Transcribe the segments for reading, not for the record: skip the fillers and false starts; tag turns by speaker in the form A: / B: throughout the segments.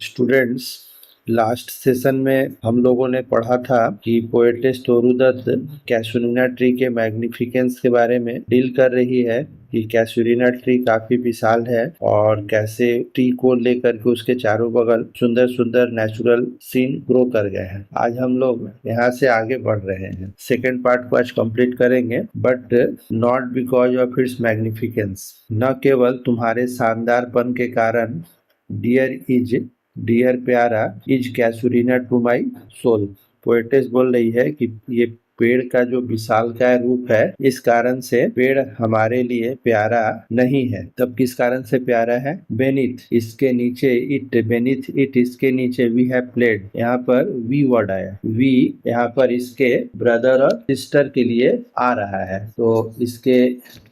A: Students, last session में हम लोगों ने पढ़ा था कि पोएटेस तोरूदत्त कैसुरीना ट्री के मैग्निफिकेंस के बारे में डील कर रही है कि कैसुरीना ट्री काफी विशाल है और कैसे ट्री को लेकर के उसके चारों बगल सुंदर सुंदर नेचुरल सीन ग्रो कर गए हैं। आज हम लोग यहाँ से आगे बढ़ रहे हैं, सेकेंड पार्ट को आज कंप्लीट करेंगे, but not because of its magnificence. न केवल तुम्हारे शानदारपन के कारण डियर प्यारा is casuarina to my soul. Poetess बोल रही है कि ये पेड़ का जो विशालकाय रूप है, इस कारण से पेड़ हमारे लिए प्यारा नहीं है। तब किस कारण से प्यारा है? बेनीथ इसके नीचे बेनीथ इट इसके नीचे वी हैव प्लेड। यहाँ पर वी वर्ड आया, वी यहाँ पर इसके ब्रदर और सिस्टर के लिए आ रहा है। तो इसके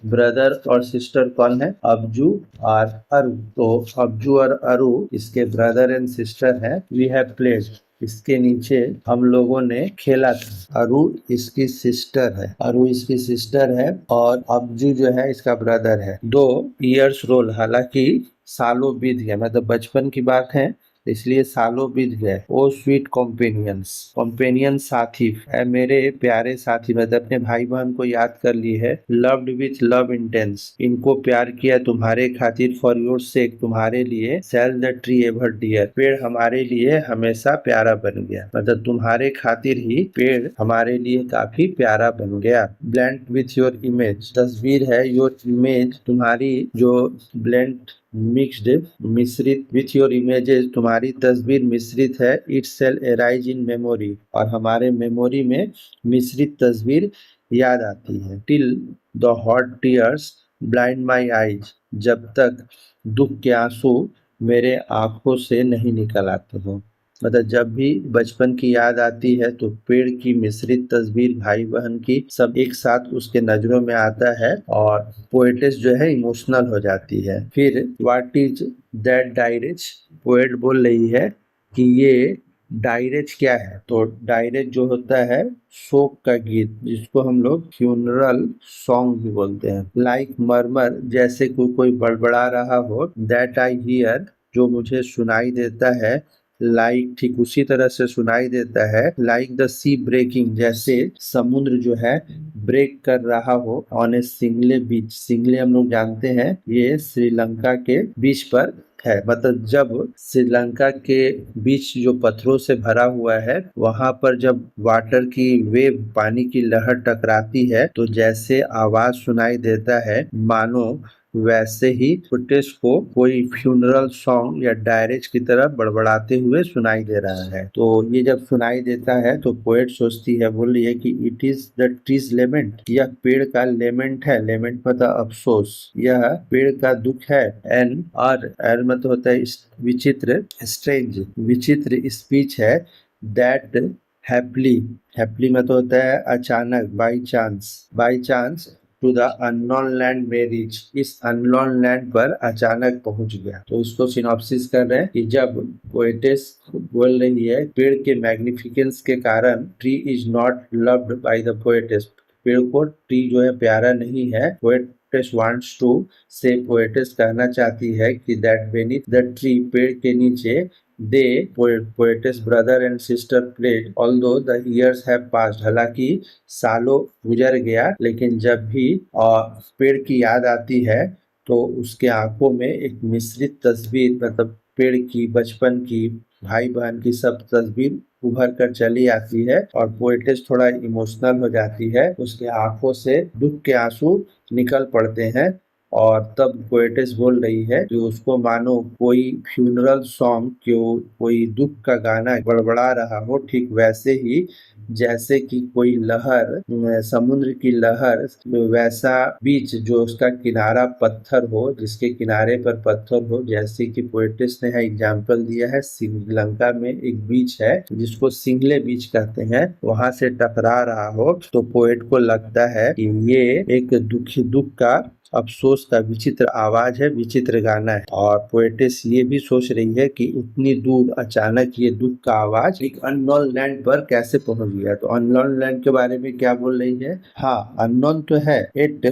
A: ब्रदर और सिस्टर कौन है? अब्जू और अरु। तो अब्जू और अरु इसके ब्रदर एंड सिस्टर है। वी हैव प्लेड इसके नीचे हम लोगों ने खेला था। अरु इसकी सिस्टर है, अरु इसकी सिस्टर है और अब्जू जो है इसका ब्रदर है। 2 इयर्स रोल, हालांकि सालों बीत गए, मतलब बचपन की बात है इसलिए सालों बीत गए। ओ स्वीट कॉम्पेनियंस, कॉम्पेनियन साथी है, मेरे प्यारे साथी, मतलब अपने भाई बहन को याद कर ली है। लव्ड विथ लव इंटेंस, इनको प्यार किया तुम्हारे खातिर, फॉर योर सेक, तुम्हारे लिए। Shall the tree ever dear, पेड़ हमारे लिए हमेशा प्यारा बन गया, मतलब तुम्हारे खातिर ही पेड़ हमारे लिए काफी प्यारा बन गया। ब्लेंड विथ योर इमेज, तस्वीर है, योर इमेज तुम्हारी जो ब्लेंड मिक्स्ड मिश्रित, विथ योर इमेजेस तुम्हारी तस्वीर मिश्रित है। It shall arise in memory, और हमारे मेमोरी में मिश्रित तस्वीर याद आती है। Till the hot tears blind my eyes, जब तक दुख के आंसू मेरे आंखों से नहीं निकल आते हो। मतलब जब भी बचपन की याद आती है तो पेड़ की मिश्रित तस्वीर भाई बहन की सब एक साथ उसके नजरों में आता है और पोएटेस जो है इमोशनल हो जाती है। फिर व्हाट इज दैट डायरेज, पोएट बोल रही है कि ये डायरेज क्या है। तो डायरेज जो होता है शोक का गीत, जिसको हम लोग फ्यूनरल सॉन्ग भी बोलते हैं। लाइक मरमर, जैसे कोई बड़बड़ा रहा हो। दैट आई हियर, जो मुझे सुनाई देता है। लाइक, ठीक उसी तरह से सुनाई देता है। लाइक द सी ब्रेकिंग, जैसे समुद्र जो है ब्रेक कर रहा हो ऑन ए सिंगले बीच। सिंगले हम लोग जानते हैं ये श्रीलंका के बीच पर है, मतलब जब श्रीलंका के बीच जो पत्थरों से भरा हुआ है वहां पर जब वाटर की वेव, पानी की लहर टकराती है तो जैसे आवाज सुनाई देता है, मानो वैसे ही पोएटेस को कोई फ्यूनरल सॉन्ग या डायरेज की तरह बड़बड़ाते हुए सुनाई दे रहा है। तो ये जब सुनाई देता है तो पोएट सोचती है, बोल रही है कि it is the tree's lament, यह पेड़ का लेमेंट है। लेमेंट मतलब अफसोस, यह पेड़ का दुख है। एन और मतलब होता है विचित्र, स्ट्रेंज, विचित्र स्पीच है। दैट हैप्पली, हैप्पली मतलब होता है अचानक, by chance, by chance to the unknown land में रीच, इस अननोन लैंड पर अचानक पहुंच गया। तो उसको सिनॉप्सिस कर रहे हैं कि जब पोएटेस बोल रही है पेड़ के मैग्निफिकेंस के कारण tree is not loved by the poetess, पेड़ को ट्री जो है प्यारा नहीं है। पोएटेस वांट्स टू से, पोएटेस कहना चाहती है कि दैट बेनीथ द ट्री, पेड़ के नीचे, they poetess brother and sister played although the years have passed, हालांकि सालों गुजर गया, लेकिन जब भी पेड़ की याद आती है तो उसके आंखों में एक मिश्रित तस्वीर, मतलब पेड़ की, बचपन की, भाई बहन की सब तस्वीर उभर कर चली आती है और पोएटेस थोड़ा इमोशनल हो जाती है। उसके आंखों से दुख के आंसू निकल पड़ते हैं और तब पोएटेस बोल रही है कि उसको मानो कोई फ्यूनरल सॉन्ग, क्यों कोई दुख का गाना बड़बड़ा रहा हो, ठीक वैसे ही जैसे कि कोई लहर, समुद्र की लहर, वैसा बीच जो उसका किनारा पत्थर हो, जिसके किनारे पर पत्थर हो, जैसे कि पोएटिस ने एग्जाम्पल दिया है श्रीलंका में एक बीच है जिसको सिंगले बीच कहते हैं, वहां से टकरा रहा हो तो पोएट को लगता है कि ये एक दुख का, अफसोस का विचित्र आवाज है, विचित्र गाना है। और पोएटिस ये भी सोच रही है कि उतनी दूर अचानक ये दुख का आवाज एक अननोन लैंड पर कैसे पहुंच गया। तो अननोन लैंड के बारे में क्या बोल रही है? हाँ, अननोन तो है, it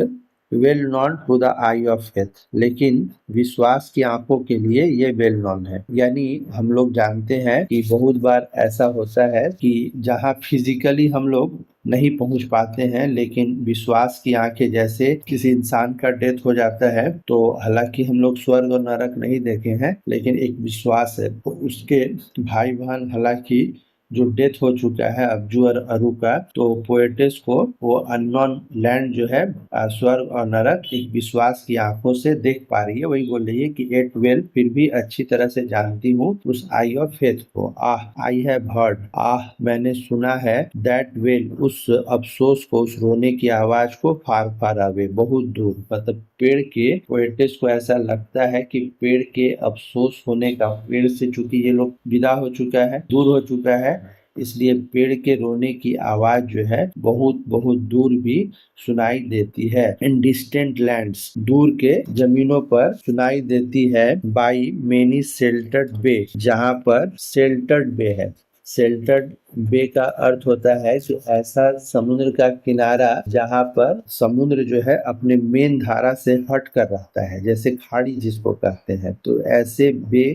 A: well known to the eye of faith, लेकिन विश्वास की आंखों के लिए ये वेल नॉन है। यानी हम लोग जानते हैं कि बहुत बार ऐसा होता है कि जहाँ फिजिकली हम लोग नहीं पहुंच पाते हैं, लेकिन विश्वास की आंखें, जैसे किसी इंसान का डेथ हो जाता है तो हालांकि हम लोग स्वर्ग और नरक नहीं देखे हैं, लेकिन एक विश्वास है तो उसके भाई बहन, हालांकि जो डेथ हो चुका है अब्जू और अरु का, तो पोएटिस को वो अननोन लैंड जो है स्वर्ग और नरक एक विश्वास की आंखों से देख पा रही है। वही बोल रही है कि एट वेल, फिर भी अच्छी तरह से जानती हूँ उस आई ऑफ फेथ को। आह आई हैव हर्ड, आह मैंने सुना है, दैट वेल उस अफसोस को, उस रोने की आवाज को, फार फार अवे बहुत दूर। मतलब पेड़ के पोएटिस को ऐसा लगता है कि पेड़ के अफसोस होने का, पेड़ से चूंकि ये लोग विदा हो चुका है, दूर हो चुका है, इसलिए पेड़ के रोने की आवाज जो है बहुत बहुत दूर भी सुनाई देती है। इन डिस्टेंट लैंड्स, दूर के जमीनों पर सुनाई देती है। बाई मेनी शेल्टर्ड बे, जहाँ पर शेल्टर्ड बे है। शेल्टर्ड बे का अर्थ होता है कि ऐसा समुद्र का किनारा जहाँ पर समुद्र जो है अपने मेन धारा से हट कर रहता है, जैसे खाड़ी जिसको कहते हैं। तो ऐसे बे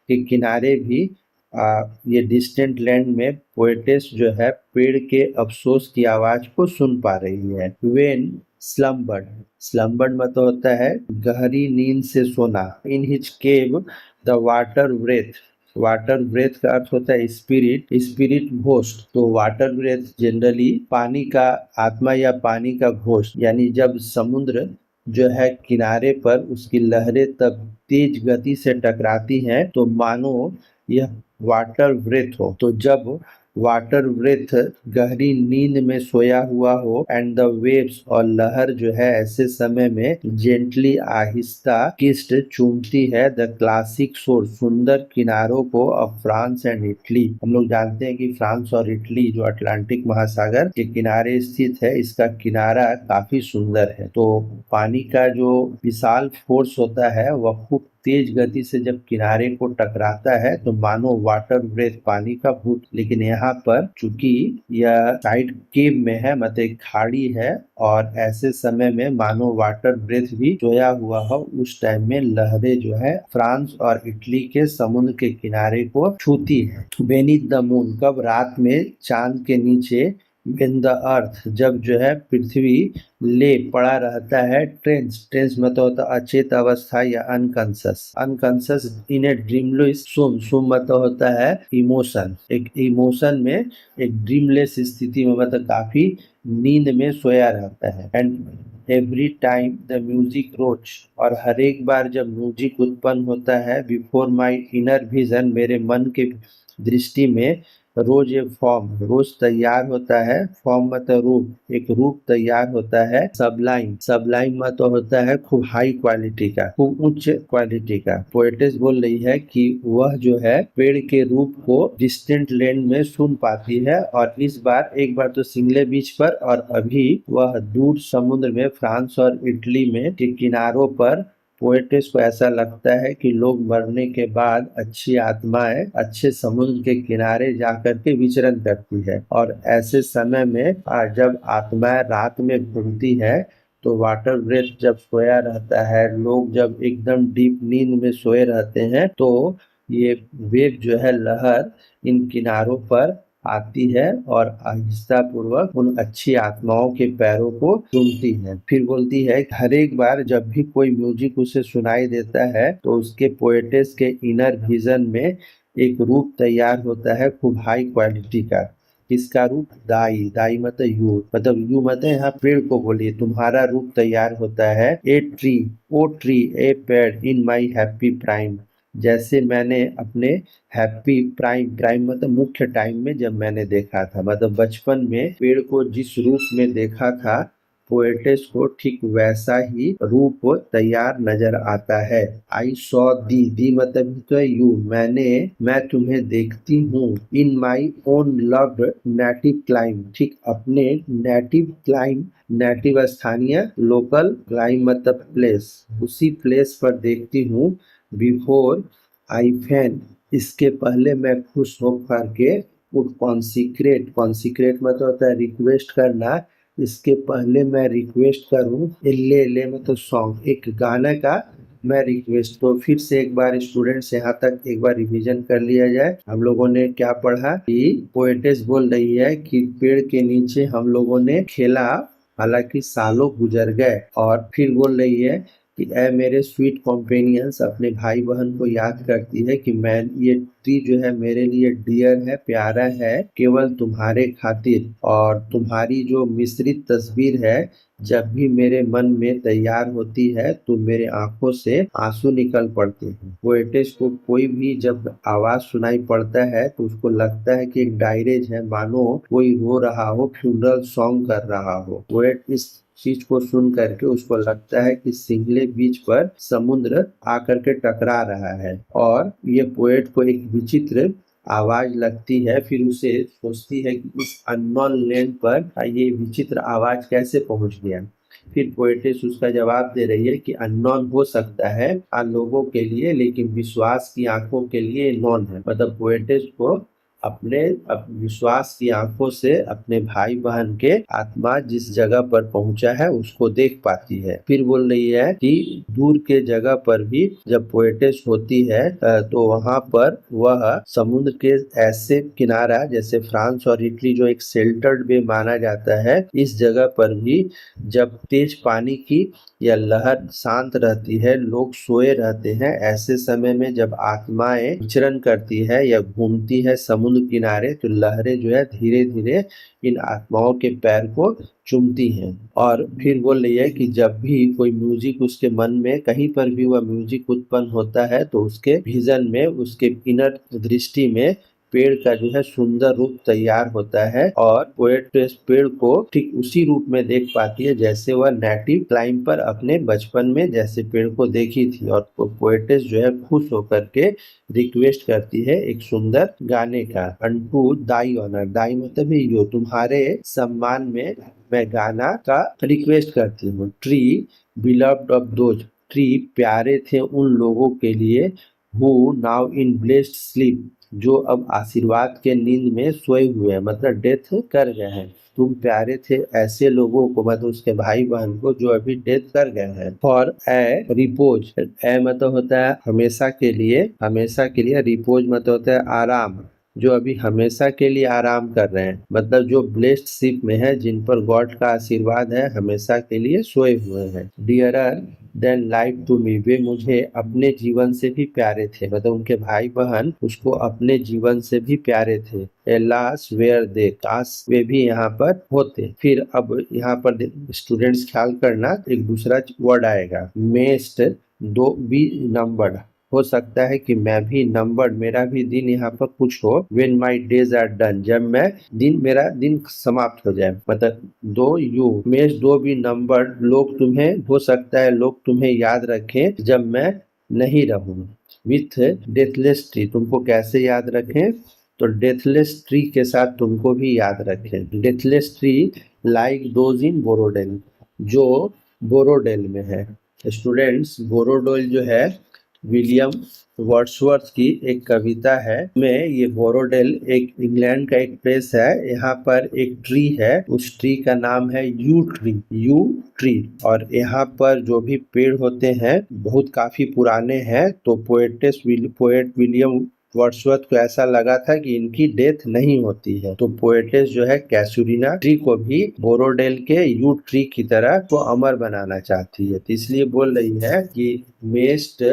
A: के किनारे भी ये डिस्टेंट लैंड में पोएटेस जो है पेड़ के अफसोस की आवाज को सुन पा रही है। वेन स्लम्बर्ड, स्लम्बर्ड मतलब होता है गहरी नींद से सोना। In his cave the water breath, water breath का अर्थ होता है स्पिरिट, स्पिरिट घोस्ट। तो वाटर ब्रेथ जनरली पानी का आत्मा या पानी का घोस्ट, यानी जब समुद्र जो है किनारे पर उसकी लहरें तब तेज गति से टकराती हैं तो मानो यह वाटर ब्रेथ हो। तो जब वाटर ब्रेथ गहरी नींद में सोया हुआ हो, एंड द वेव्स और लहर जो है ऐसे समय में जेंटली आहिस्ता किस्ट चूमती है द क्लासिक शोर, सुंदर किनारों को ऑफ फ्रांस एंड इटली। हम लोग जानते हैं कि फ्रांस और इटली जो अटलांटिक महासागर के किनारे स्थित है, इसका किनारा काफी सुंदर है। तो पानी का जो विशाल फोर्स होता है वह खूब तेज गति से जब किनारे को टकराता है तो मानो वाटर ब्रेथ, पानी का भूत। लेकिन यहाँ पर चूंकि यह साइड केव में है, मतलब एक खाड़ी है, और ऐसे समय में मानो वाटर ब्रेथ भी सोया हुआ हो, उस टाइम में लहरें जो है फ्रांस और इटली के समुद्र के किनारे को छूती है। बेनीथ द मून, कब रात में चांद के नीचे। इन द अर्थ, जब जो है पृथ्वी ले पड़ा रहता है। ट्रेंस, ट्रेंस मतलब होता है अचेत अवस्था या अनकॉन्शस, अनकॉन्शस इन ए ड्रीमलेस। सुम, सुम मतलब होता है इमोशन, एक इमोशन में एक ड्रीमलेस स्थिति में, मतलब काफी नींद में सोया रहता है। And every time the music roach, और हर एक बार जब म्यूजिक उत्पन्न होता है, बिफोर माई इनर विजन, मेरे मन के दृष्टि में, रोज एक फॉर्म, रोज तैयार होता है। फॉर्म मतलब रूप, एक रूप तैयार होता है। सबलाइन, सबलाइन मतलब होता है खूब हाई क्वालिटी का, खूब उच्च क्वालिटी का। पोएटिस बोल रही है कि वह जो है पेड़ के रूप को डिस्टेंट लैंड में सुन पाती है, और इस बार एक बार तो सिंगले बीच पर, और अभी वह दूर समुद्र में फ्रांस और इटली में के किनारों पर। पोएटिस को ऐसा लगता है कि लोग मरने के बाद अच्छी आत्माएं अच्छे समुद्र के किनारे जाकर के विचरण करती है, और ऐसे समय में जब आत्माएं रात में घूमती है तो वाटर ब्रेथ जब सोया रहता है, लोग जब एकदम डीप नींद में सोए रहते हैं, तो ये वेव जो है लहर इन किनारों पर आती है और आहिस्ता पूर्वक उन अच्छी आत्माओं के पैरों को चूमती है। फिर बोलती है हर एक बार जब भी कोई म्यूजिक उसे सुनाई देता है तो उसके पोएटिस के इनर विजन में एक रूप तैयार होता है खूब हाई क्वालिटी का। इसका रूप दाई, दाई मतलब यू, मतलब यू मतलब यहाँ पेड़ को बोलिए, तुम्हारा रूप तैयार होता है। ए ट्री, ओ ट्री, ए पेड़, इन माई हैप्पी प्राइम, जैसे मैंने अपने हैप्पी प्राइम, प्राइम मतलब मुख्य टाइम में जब मैंने देखा था, मतलब बचपन में पेड़ को जिस रूप में देखा था, पोएटिस को ठीक वैसा ही रूप तैयार नजर आता है। आई सॉ दी, दी मतलब तो यू, मैं तुम्हें देखती हूँ। In my own loved native clime, ठीक अपने नेटिव क्लाइम, नेटिव स्थानीय, लोकल, क्लाइम मतलब प्लेस, उसी प्लेस पर देखती हूँ। बिफोर आई फैन, इसके पहले मैं खुश हो करके, वो कॉन्सिक्रेट, कॉन्सिक्रेट मतलब होता है रिक्वेस्ट करना, इसके पहले मैं रिक्वेस्ट करूं, इल्ले इल्ले में तो सॉन्ग एक गाना का मैं रिक्वेस्ट, तो फिर से एक बार स्टूडेंट्स यहाँ तक एक बार रिवीजन कर लिया जाए। हम लोगों ने क्या पढ़ा कि पोएटेस बोल रही है कि पेड़ के नीचे हम लोगों ने खेला, हालांकि सालों गुजर गए, और फिर बोल रही है कि ऐ मेरे स्वीट कॉम्पेनियंस, अपने भाई बहन को याद करती है कि मैं ये ट्री जो है मेरे लिए डियर है, प्यारा है, केवल तुम्हारे खातिर, और तुम्हारी जो मिश्रित तस्वीर है जब भी मेरे मन में तैयार होती है तो मेरे आंखों से आंसू निकल पड़ते हैं। पोएटेस को कोई भी जब आवाज सुनाई पड़ता है तो उसको लगता है कि एक डायरेज है, मानो कोई रो रहा हो, फ्यूनरल सॉन्ग कर रहा हो। पोएट इस चीज को सुन करके उसको लगता है कि सिंगले बीच पर समुद्र आकर के टकरा रहा है, और ये पोएट को एक विचित्र आवाज लगती है। फिर उसे सोचती है कि इस अननोन लैंड पर ये विचित्र आवाज कैसे पहुंच गया। फिर पोएटेस उसका जवाब दे रही है कि अननोन हो सकता है लोगों के लिए, लेकिन विश्वास की आंखों के लिए नॉन है। मतलब पोएटेस को अपने विश्वास की आंखों से अपने भाई बहन के आत्मा जिस जगह पर पहुंचा है उसको देख पाती है। फिर बोल रही है कि दूर के जगह पर भी जब पोएटेस होती है तो वहां पर वह समुद्र के ऐसे किनारा जैसे फ्रांस और इटली जो एक शेल्टर्ड वे माना जाता है, इस जगह पर भी जब तेज पानी की या लहर शांत रहती है, लोग सोए रहते हैं, ऐसे समय में जब आत्माएं विचरण करती है या घूमती है समुद्र किनारे, तो लहरें जो है धीरे धीरे इन आत्माओं के पैर को चूमती हैं। और फिर बोल रही है कि जब भी कोई म्यूजिक उसके मन में कहीं पर भी वह म्यूजिक उत्पन्न होता है तो उसके विजन में, उसके इनर दृष्टि में पेड़ का जो है सुंदर रूप तैयार होता है, और पोएट्रेस पेड़ को ठीक उसी रूप में देख पाती है जैसे वह नेटिव क्लाइम पर अपने बचपन में जैसे पेड़ को देखी थी। और पोएट्रेस जो है खुश होकर के रिक्वेस्ट करती है एक सुंदर गाने का, अनटू दाई ऑनर, दाई मतलब यो, तुम्हारे सम्मान में मैं गाना का रिक्वेस्ट करती हूँ। Tree beloved of those, tree प्यारे थे उन लोगों के लिए, who now in blessed sleep, जो अब आशीर्वाद के नींद में सोए हुए हैं, मतलब डेथ कर गए हैं। तुम प्यारे थे ऐसे लोगों को, मतलब उसके भाई बहन को जो अभी डेथ कर गए हैं। फॉर ए रिपोज, ए मतलब होता है हमेशा के लिए, हमेशा के लिए, रिपोज मतलब होता है आराम, जो अभी हमेशा के लिए आराम कर रहे हैं, मतलब जो ब्लेस्ड शिप में है, जिन पर गॉड का आशीर्वाद है, हमेशा के लिए सोए हुए हैं। Dearer than life to me, वे मुझे अपने जीवन से भी प्यारे थे, मतलब उनके भाई बहन उसको अपने जीवन से भी प्यारे थे। एलास वेयर दे, काश वे भी यहाँ पर होते। फिर अब यहाँ पर स्टूडेंट्स ख्याल करना, एक दूसरा वर्ड आएगा, मेस्ट दो बी नंबर्ड, हो सकता है कि मैं भी नंबर्ड, मेरा भी दिन यहाँ पर कुछ हो। When my days are done, जब मैं दिन, मेरा दिन समाप्त हो जाए, मतलब दो यू मेष दो भी नंबर्ड, लोग तुम्हें, हो सकता है लोग तुम्हें याद रखें जब मैं नहीं रहूं। विथ डेथलेस ट्री, तुमको कैसे याद रखें, तो डेथलेस ट्री के साथ तुमको भी याद रखें। Deathless tree like those in Borrowdale, जो बोरोडेल में है। स्टूडेंट्स, बोरोडेल जो है विलियम वर्ड्सवर्थ की एक कविता है। में ये बोरोडेल एक इंग्लैंड का एक प्लेस है, यहाँ पर एक ट्री है, उस ट्री का नाम है यू ट्री, यू ट्री। और यहाँ पर जो भी पेड़ होते हैं बहुत काफी पुराने हैं, तो पोएट विलियम वर्ड्सवर्थ को ऐसा लगा था कि इनकी डेथ नहीं होती है, तो पोएटेस जो है कैसुरीना ट्री को भी बोरोडेल के यू ट्री की तरह को अमर बनाना चाहती है। तो इसलिए बोल रही है कि मेस्ट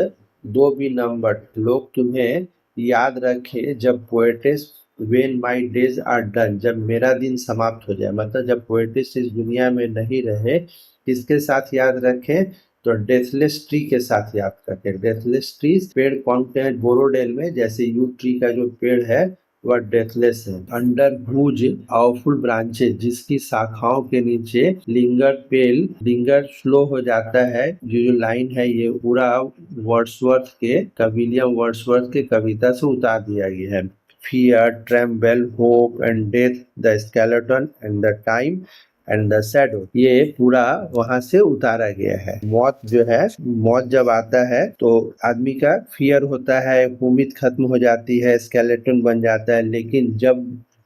A: दो भी नंबर, लोग तुम्हें याद रखे जब poetess, when my days are done, जब मेरा दिन समाप्त हो जाए, मतलब जब पोएटेस इस दुनिया में नहीं रहे, किसके साथ याद रखें, तो डेथलेस ट्री के साथ याद करते हैं। डेथलेस ट्री पेड़ कौन से हैं बोरोडेल में, जैसे यू ट्री का जो पेड़ है वह डेथलेस है। अंडर हुज पावरफुल ब्रांचेज, जिसकी शाखाओं के नीचे लिंगर स्लो हो जाता है। जो लाइन है ये पूरा वर्ड्सवर्थ के, विलियम वर्ड्सवर्थ के कविता से उतार दिया गया है। Fear, tremble, hope and death, the skeleton and the time and the shadow, ये पूरा वहां से उतारा गया है। मौत जो है, मौत जब आता है तो आदमी का फियर होता है, उम्मीद खत्म हो जाती है, स्केलेटन बन जाता है, लेकिन जब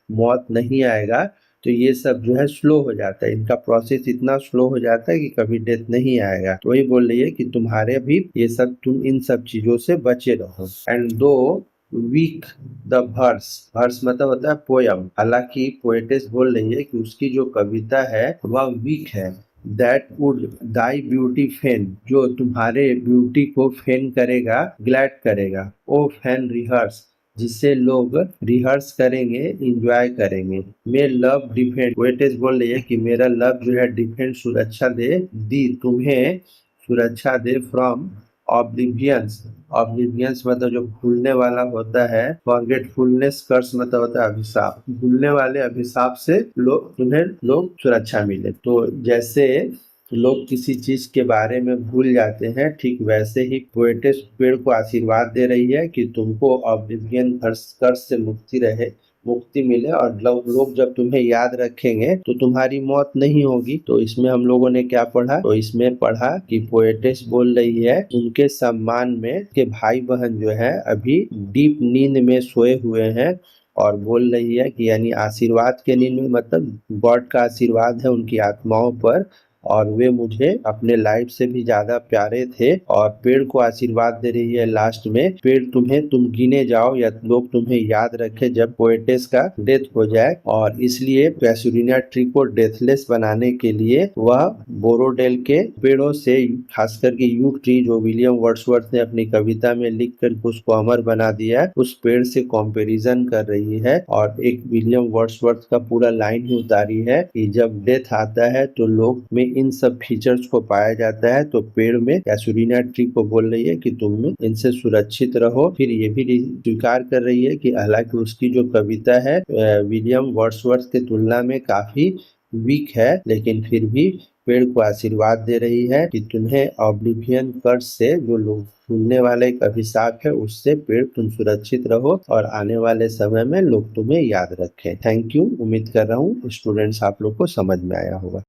A: मौत नहीं आएगा तो ये सब जो है स्लो हो जाता है, इनका प्रोसेस इतना स्लो हो जाता है कि कभी डेथ नहीं आएगा। तो वही बोल रही है कि तुम्हारे भी ये सब, तुम इन सब चीजों से बचे रहो। एंड दो वीक द वर्स मतलब होता है पोयम, हालांकि पोएटेस बोल रही है कि उसकी जो कविता है वह वीक है। दैट वुड दाई ब्यूटी फेन, जो तुम्हारे ब्यूटी को फेन करेगा, ग्लैड करेगा। ओ फैन रिहर्स, जिससे लोग रिहर्स करेंगे, इंजॉय करेंगे। मे लव डिफेंड, पोएटेस बोल रही है कि मेरा लव जो है डिफेंड, सुरक्षा दे, दी तुम्हें सुरक्षा दे, फ्रॉम ऑब्लिवियंस। ऑब्लिवियंस मतलब जो भूलने वाला होता है, फॉरगेटफुलनेस, कर्स मतलब होता है अभिशाप, भूलने वाले अभिशाप से लोग सुरक्षा मिले। तो जैसे लोग किसी चीज के बारे में भूल जाते हैं, ठीक वैसे ही पोएटेस पेड़ को आशीर्वाद दे रही है कि तुमको ऑब्लिवियन कर्स से मुक्ति मिले, और लोग जब तुम्हें याद रखेंगे तो तुम्हारी मौत नहीं होगी। तो इसमें हम लोगों ने क्या पढ़ा, तो इसमें पढ़ा कि पोएटेस बोल रही है उनके सम्मान में के भाई बहन जो है अभी डीप नींद में सोए हुए हैं, और बोल रही है कि यानी आशीर्वाद के नींद में मतलब गॉड का आशीर्वाद है उनकी आत्माओं पर, और वे मुझे अपने लाइफ से भी ज्यादा प्यारे थे। और पेड़ को आशीर्वाद दे रही है लास्ट में, पेड़ तुम गिने जाओ या लोग तुम्हें याद रखे जब पोएटेस का डेथ हो जाए। और इसलिए कैसुरीना ट्री को डेथलेस बनाने के लिए वह बोरोडेल के पेड़ों से, खास करके यू ट्री जो विलियम वर्ड्सवर्थ ने अपनी कविता में लिख कर उसको अमर बना दिया है, उस पेड़ से कंपैरिजन कर रही है। और एक विलियम वर्ड्सवर्थ का पूरा लाइन ही उतारी है कि जब डेथ आता है तो लोग में इन सब फीचर्स को पाया जाता है। तो पेड़ में कैसुरीना ट्री को बोल रही है कि तुम इनसे सुरक्षित रहो। फिर ये भी स्वीकार कर रही है कि हालांकि उसकी जो कविता है विलियम वर्ड्सवर्थ के तुलना में काफी वीक है, लेकिन फिर भी पेड़ को आशीर्वाद दे रही है कि तुम्हें ऑब्लिवियन कर्स से, जो लोग भूलने वाला एक अभिशाप है, उससे पेड़ तुम सुरक्षित रहो और आने वाले समय में लोग तुम्हें याद रखें। Thank you. उम्मीद कर रहा हूँ स्टूडेंट्स आप लोग को समझ में आया होगा।